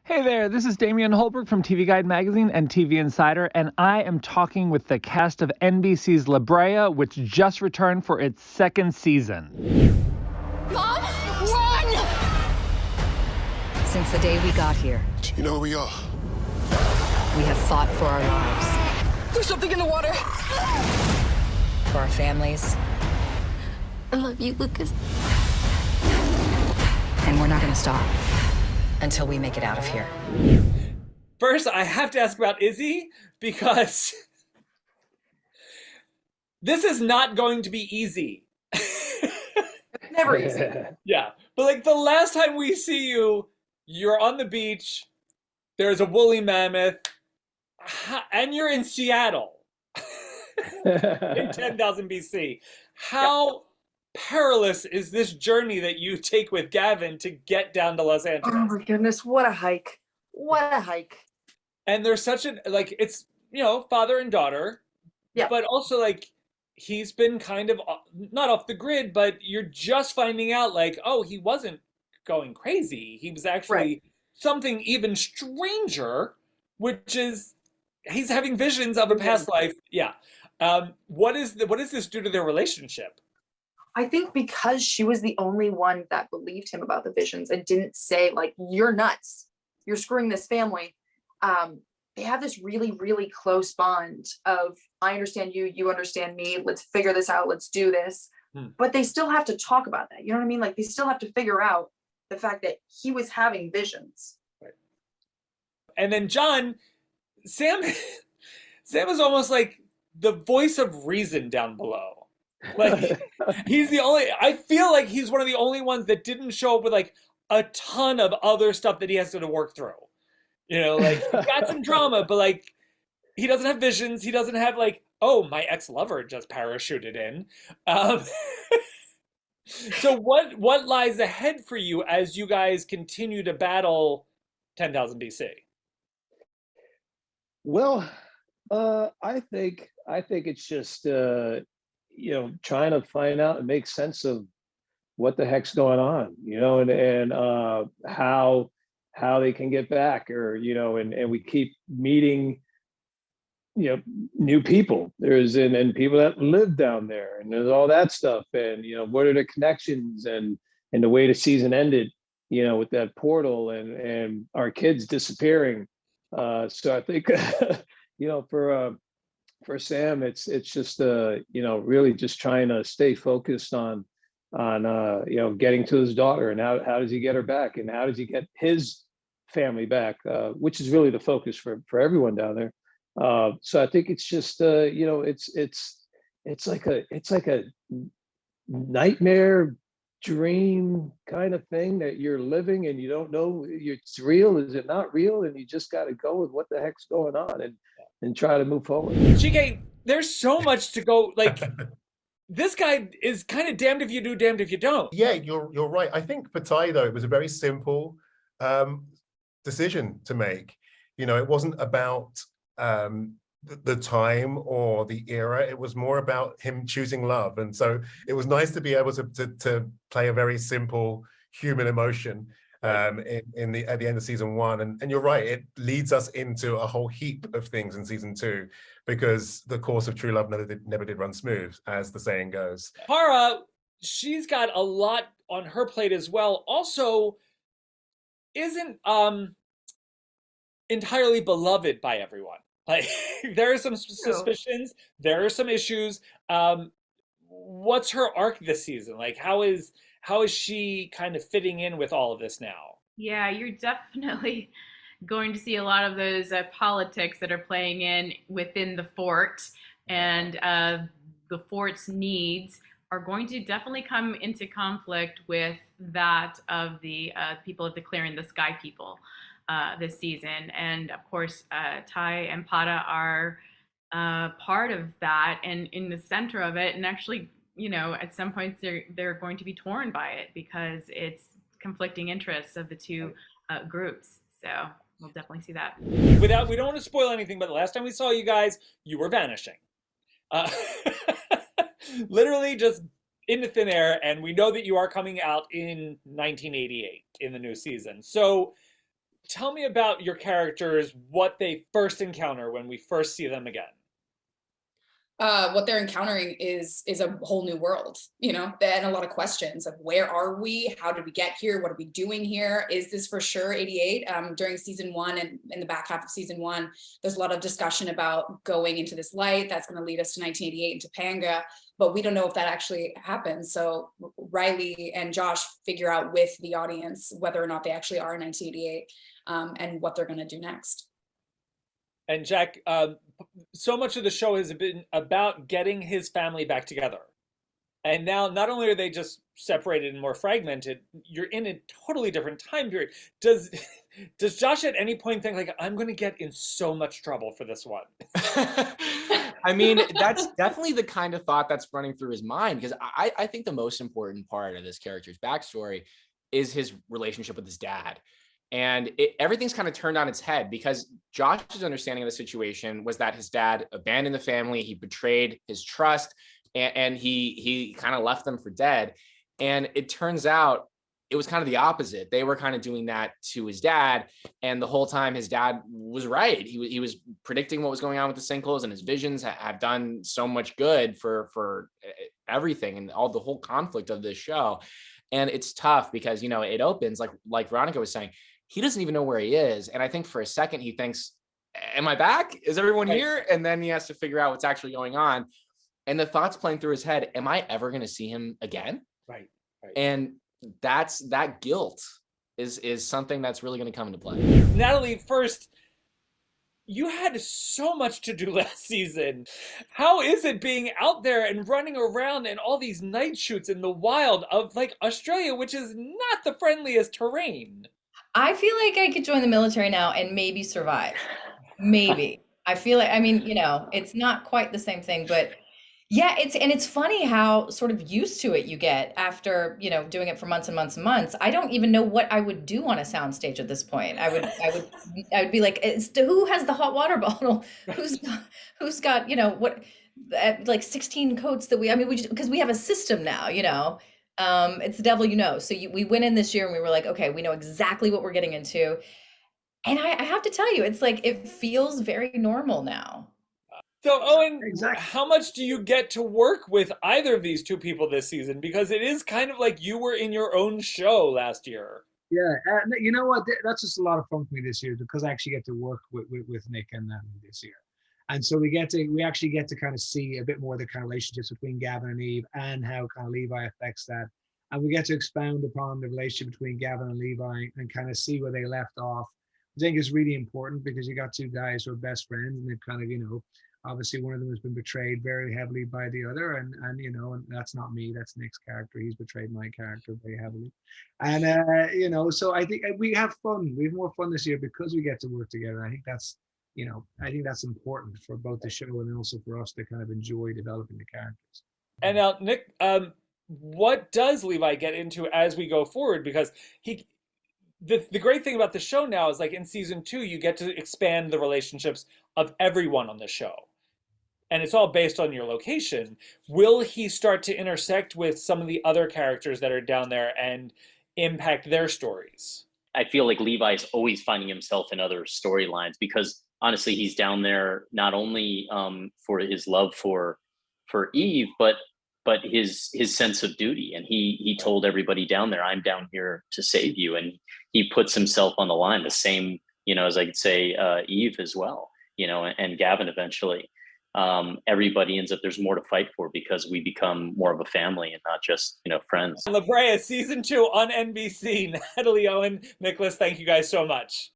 Hey there, this is Damian Holbrook from TV Guide Magazine and TV Insider, and I am talking with the cast of NBC's BREA, which just returned for its second season. Mom, run! Since the day we got here, You know who we are? we have fought for our lives, There's something in the water. for our families, I love you, Lucas. and we're not going to stop until we make it out of here. First, I have to ask about Izzy because this is not going to be easy. Never easy. Yeah, but like the last time we see you, you're on the beach, there's a woolly mammoth, and you're in Seattle in 10,000 BC. How perilous is this journey that you take with Gavin to get down to Los Angeles? Oh my goodness, what a hike. What a hike. And there's such a, like, it's, father and daughter, Yeah. but also like, he's been kind of not off the grid, but you're just finding out like, oh, he wasn't going crazy. He was actually something even stranger, which is he's having visions of a past life. Yeah. What does this do to their relationship? I think because she was the only one that believed him about the visions and didn't say, like, you're nuts, you're screwing this family. They have this really, really close bond of, I understand you, you understand me, let's figure this out, let's do this. But they still have to talk about that. You know what I mean? Like, they still have to figure out the fact that he was having visions. Right. And then Sam is almost like the voice of reason down below. Like, I feel like he's one of the only ones that didn't show up with like a ton of other stuff that he has to work through. Like, he got some drama, but like, he doesn't have visions. He doesn't have like, oh, my ex-lover just parachuted in. So what lies ahead for you as you guys continue to battle 10,000 BC? Well, I think it's just trying to find out and make sense of what the heck's going on, and how they can get back, or and we keep meeting new people. And people that live down there, and there's all that stuff, and what are the connections, and the way the season ended, with that portal and our kids disappearing. So I think for Sam, it's just really just trying to stay focused on getting to his daughter, and how does he get her back, and how does he get his family back, which is really the focus for everyone down there. So I think it's just it's like a nightmare dream kind of thing that you're living, and you don't know it's real, is it not real, and you just got to go with what the heck's going on and try to move forward. Chiké, there's so much to go, like, this guy is kind of damned if you do, damned if you don't. Yeah, you're right. I think for Ty, though, it was a very simple decision to make. It wasn't about the time or the era. It was more about him choosing love. And so it was nice to be able to play a very simple human emotion at the end of season 1. And you're right, it leads us into a whole heap of things in season 2, because the course of true love never did run smooth, as the saying goes. Para, she's got a lot on her plate as well. Also, isn't entirely beloved by everyone. Like, there are some suspicions, there are some issues. What's her arc this season? Like, how is she kind of fitting in with all of this now? Yeah, you're definitely going to see a lot of those politics that are playing in within the fort, and the fort's needs are going to definitely come into conflict with that of the people of the Clair and the Sky people this season. And of course, Ty and Para are part of that and in the center of it. And actually, at some points they're going to be torn by it, because it's conflicting interests of the two groups. So we'll definitely see that. We don't want to spoil anything, but the last time we saw you guys, you were vanishing. Literally just into thin air, and we know that you are coming out in 1988 in the new season. So Tell me about your characters, what they first encounter when we first see them again. What they're encountering is a whole new world, you know, and a lot of questions of where are we? How did we get here? What are we doing here? Is this for sure 88? During season 1 and in the back half of season 1, there's a lot of discussion about going into this light that's going to lead us to 1988 and Topanga, but we don't know if that actually happens. So Riley and Josh figure out with the audience whether or not they actually are in 1988 and what they're going to do next. And Jack, so much of the show has been about getting his family back together. And now not only are they just separated and more fragmented, you're in a totally different time period. Does Josh at any point think like, I'm going to get in so much trouble for this one? I mean, that's definitely the kind of thought that's running through his mind, because I think the most important part of this character's backstory is his relationship with his dad. And everything's kind of turned on its head, because Josh's understanding of the situation was that his dad abandoned the family, he betrayed his trust, and he kind of left them for dead. And it turns out it was kind of the opposite. They were kind of doing that to his dad, and the whole time his dad was right. He was predicting what was going on with the sinkholes, and his visions have done so much good for everything and all the whole conflict of this show. And it's tough because, you know, it opens like Veronica was saying, he doesn't even know where he is. And I think for a second he thinks, am I back? Is everyone here? And then he has to figure out what's actually going on. And the thoughts playing through his head, am I ever going to see him again? Right. And that guilt is something that's really going to come into play. Natalie, first, you had so much to do last season. How is it being out there and running around in all these night shoots in the wild of like Australia, which is not the friendliest terrain? I feel like I could join the military now and maybe survive. Maybe. I feel like, I mean, you know, it's not quite the same thing, but yeah, it's funny how sort of used to it you get after, you know, doing it for months and months and months. I don't even know what I would do on a soundstage at this point. I would be like, who has the hot water bottle? Who's got, you know, what, like 16 coats that we just, because we have a system now, you know. It's the devil, you know. So we went in this year and we were like, okay, we know exactly what we're getting into. And I have to tell you, it's like, it feels very normal now. So Owen, how much do you get to work with either of these two people this season? Because it is kind of like you were in your own show last year. Yeah, you know what? That's just a lot of fun for me this year, because I actually get to work with Nick and Natalie this year. And so we actually get to kind of see a bit more of the kind of relationships between Gavin and Eve and how kind of Levi affects that. And we get to expound upon the relationship between Gavin and Levi and kind of see where they left off. I think it's really important because you got two guys who are best friends, and they've kind of, you know, obviously one of them has been betrayed very heavily by the other, and you know, and that's not me, that's Nick's character. He's betrayed my character very heavily. And you know, so I think we have fun. We have more fun this year because we get to work together. I think that's, you know, I think that's important for both the show and also for us to kind of enjoy developing the characters. And now, Nick, what does Levi get into as we go forward? Because the great thing about the show now is, like, in season 2, you get to expand the relationships of everyone on the show. And it's all based on your location. Will he start to intersect with some of the other characters that are down there and impact their stories? I feel like Levi's always finding himself in other storylines because honestly, he's down there not only for his love for Eve, but his sense of duty. And he told everybody down there, I'm down here to save you. And he puts himself on the line, the same, you know, as I could say, Eve as well, you know, and Gavin eventually. Everybody ends up, there's more to fight for because we become more of a family and not just, you know, friends. La Brea season 2 on NBC. Natalie, Owen, Nicholas, thank you guys so much.